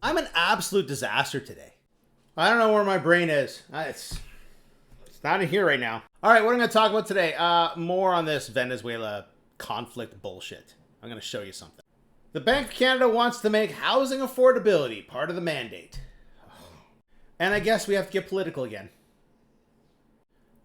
I'm an absolute disaster today. I don't know where my brain is. It's not in here right now. All right, what I'm going to talk about today, more on this Venezuela conflict bullshit. I'm going to show you something. The Bank of Canada wants to make housing affordability part of the mandate. And I guess we have to get political again.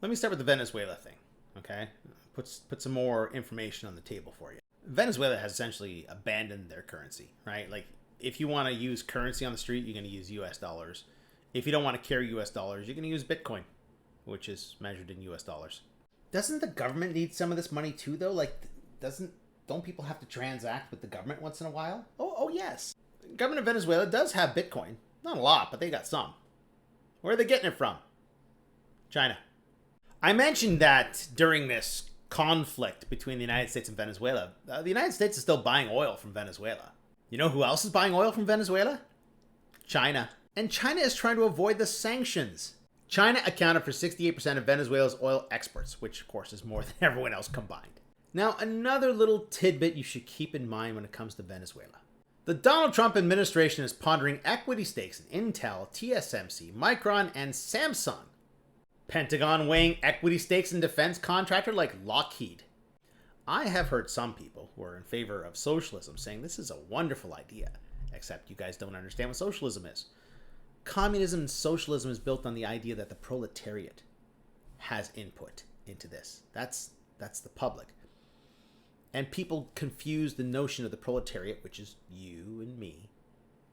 Let me start with the Venezuela thing, okay? Put some more information on the table for you. Venezuela has essentially abandoned their currency, right? Like, if you want to use currency on the street, you're going to use US dollars. If you don't want to carry US dollars, you're going to use Bitcoin, which is measured in US dollars. Doesn't the government need some of this money too, though? Like, don't people have to transact with the government once in a while? Oh yes. The government of Venezuela does have Bitcoin. Not a lot, but they got some. Where are they getting it from? China. I mentioned that during this conflict between the United States and Venezuela, the United States is still buying oil from Venezuela. You know who else is buying oil from Venezuela? China. And China is trying to avoid the sanctions. China accounted for 68% of Venezuela's oil exports, which of course is more than everyone else combined. Now, another little tidbit you should keep in mind when it comes to Venezuela. The Donald Trump administration is pondering equity stakes in Intel, TSMC, Micron, and Samsung. Pentagon weighing equity stakes in defense contractor like Lockheed. I have heard some people who are in favor of socialism saying this is a wonderful idea, except you guys don't understand what socialism is. Communism and socialism is built on the idea that the proletariat has input into this. That's the public. And people confuse the notion of the proletariat, which is you and me,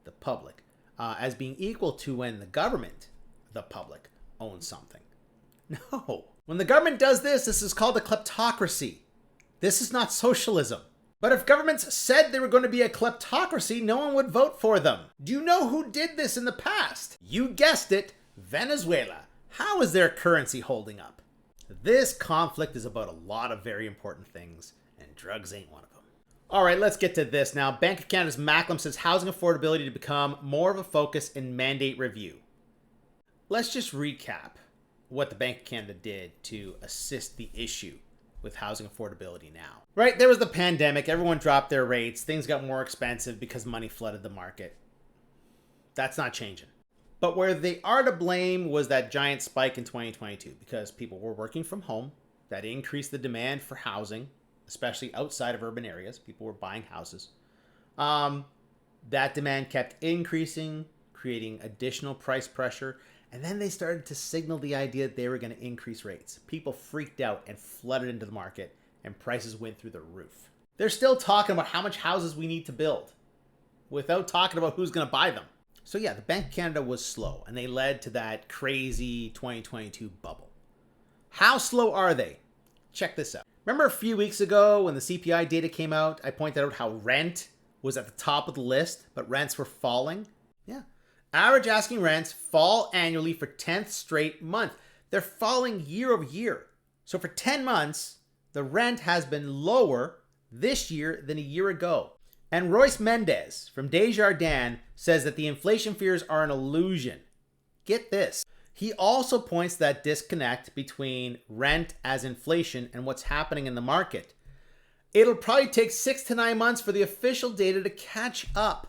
the public, as being equal to when the government, the public, owns something. No. When the government does this, this is called a kleptocracy. This is not socialism. But if governments said they were going to be a kleptocracy, no one would vote for them. Do you know who did this in the past? You guessed it, Venezuela. How is their currency holding up? This conflict is about a lot of very important things, and drugs ain't one of them. All right, let's get to this now. Bank of Canada's Macklem says housing affordability to become more of a focus in mandate review. Let's just recap what the Bank of Canada did to assist the issue with housing affordability now. Right, there was the pandemic, everyone dropped their rates, things got more expensive because money flooded the market. That's not changing. But where they are to blame was that giant spike in 2022 because people were working from home. That increased the demand for housing, especially outside of urban areas. People were buying houses. That demand kept increasing, creating additional price pressure. And then they started to signal the idea that they were going to increase rates. People freaked out and flooded into the market, and prices went through the roof. They're still talking about how much houses we need to build without talking about who's going to buy them. So yeah, the Bank of Canada was slow, and they led to that crazy 2022 bubble. How slow are they? Check this out. Remember a few weeks ago when the CPI data came out, I pointed out how rent was at the top of the list, but rents were falling? Yeah. Average asking rents fall annually for 10th straight month. They're falling year over year. So for 10 months, the rent has been lower this year than a year ago. And Royce Mendez from Desjardins says that the inflation fears are an illusion. Get this. He also points to that disconnect between rent as inflation and what's happening in the market. It'll probably take 6 to 9 months for the official data to catch up.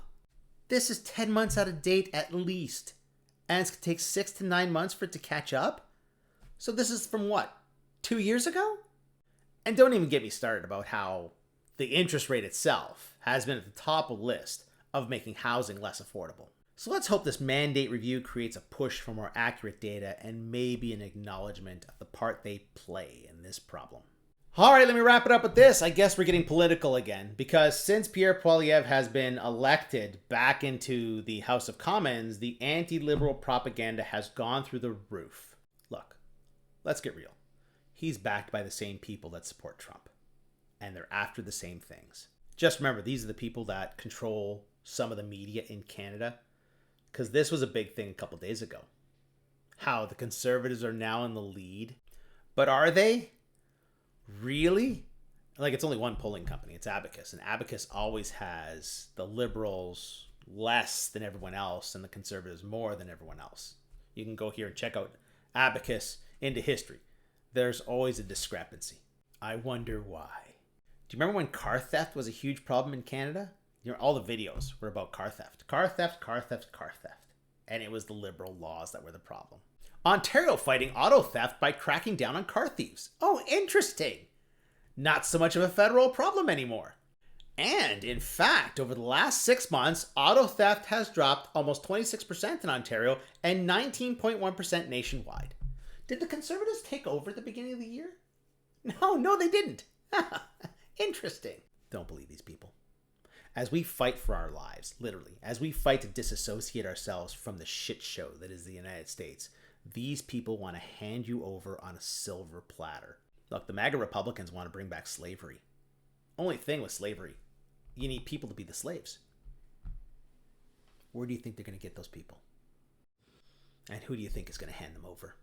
This is 10 months out of date at least. And it's going to take 6 to 9 months for it to catch up? So this is from what? 2 years ago? And don't even get me started about how the interest rate itself has been at the top of the list of making housing less affordable. So let's hope this mandate review creates a push for more accurate data and maybe an acknowledgement of the part they play in this problem. All right, let me wrap it up with this. I guess we're getting political again, because since Pierre Poilievre has been elected back into the House of Commons, the anti-liberal propaganda has gone through the roof. Look, let's get real. He's backed by the same people that support Trump, and they're after the same things. Just remember, these are the people that control some of the media in Canada, because this was a big thing a couple days ago. How the Conservatives are now in the lead. But are they? Really? Like, it's only one polling company. It's Abacus. And Abacus always has the Liberals less than everyone else and the Conservatives more than everyone else. You can go here and check out Abacus into history. There's always a discrepancy. I wonder why. Do you remember when car theft was a huge problem in Canada? All the videos were about car theft. Car theft, car theft, car theft. And it was the liberal laws that were the problem. Ontario fighting auto theft by cracking down on car thieves. Oh, interesting. Not so much of a federal problem anymore. And in fact, over the last 6 months, auto theft has dropped almost 26% in Ontario and 19.1% nationwide. Did the Conservatives take over at the beginning of the year? No, they didn't. Interesting. Don't believe these people. As we fight for our lives, literally, as we fight to disassociate ourselves from the shit show that is the United States, these people want to hand you over on a silver platter. Look, the MAGA Republicans want to bring back slavery. Only thing with slavery, you need people to be the slaves. Where do you think they're going to get those people? And who do you think is going to hand them over?